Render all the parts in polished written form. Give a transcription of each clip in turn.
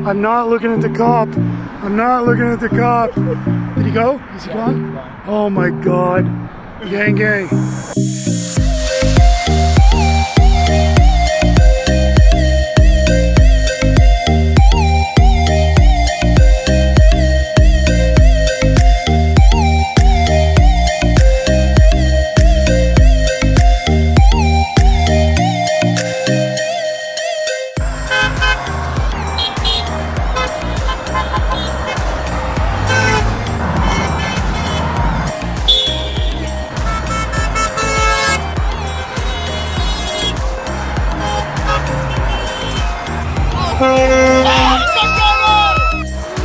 I'm not looking at the cop. I'm not looking at the cop. Did he go? Is he gone? Oh my God. Gang, gang.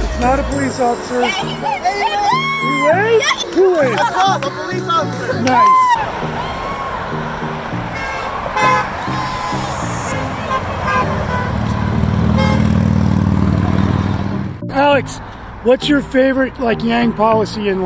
It's not a police officer. Wait? Who is? A police officer. Nice. Alex, what's your favorite Yang policy in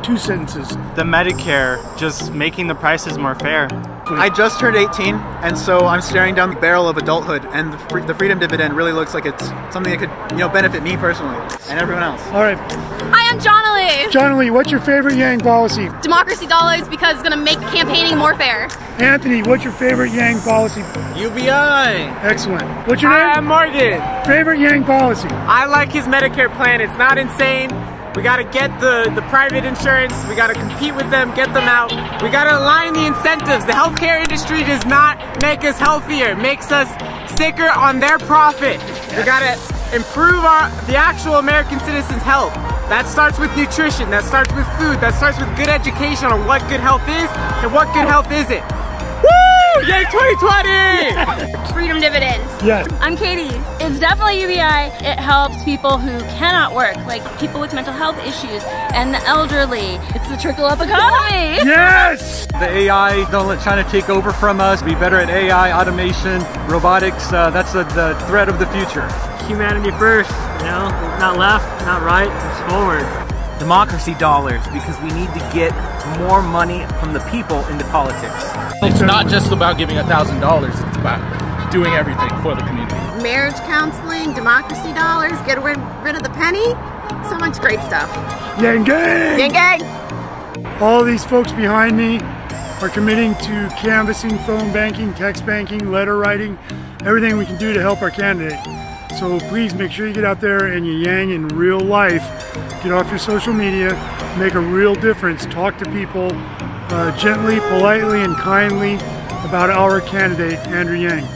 2 sentences? The Medicare, just making the prices more fair. I just turned 18, and so I'm staring down the barrel of adulthood, and the freedom dividend really looks like it's something that could, benefit me personally and everyone else. All right. Hi, I'm Jonalee. Jonalee, what's your favorite Yang policy? Democracy dollars, because it's gonna make campaigning more fair. Anthony, what's your favorite Yang policy? UBI. Excellent. What's your name? I'm Morgan. Favorite Yang policy? I like his Medicare plan. It's not insane. We gotta get the private insurance. We gotta compete with them, get them out. We gotta align the incentives. The healthcare industry does not make us healthier. It makes us sicker on their profit. We gotta improve the actual American citizens' health. That starts with nutrition. That starts with food. That starts with good education on what good health is and what good health isn't. Woo! Yay 2020! Freedom dividend. Yes. I'm Katie. It's definitely UBI. It helps people who cannot work, like people with mental health issues and the elderly. It's the trickle-up economy. Yes! The AI, don't let China take over from us. Be better at AI, automation, robotics. That's the threat of the future. Humanity first, not left, not right, it's forward. Democracy dollars, because we need to get more money from the people into politics. It's not just about giving $1,000, it's about doing everything for the community. Marriage counseling, democracy dollars, get rid of the penny, so much great stuff. Yang gang! Gang gang! All these folks behind me are committing to canvassing, phone banking, text banking, letter writing, everything we can do to help our candidate. So please make sure you get out there and you Yang in real life. Get off your social media, make a real difference. Talk to people gently, politely, and kindly about our candidate, Andrew Yang.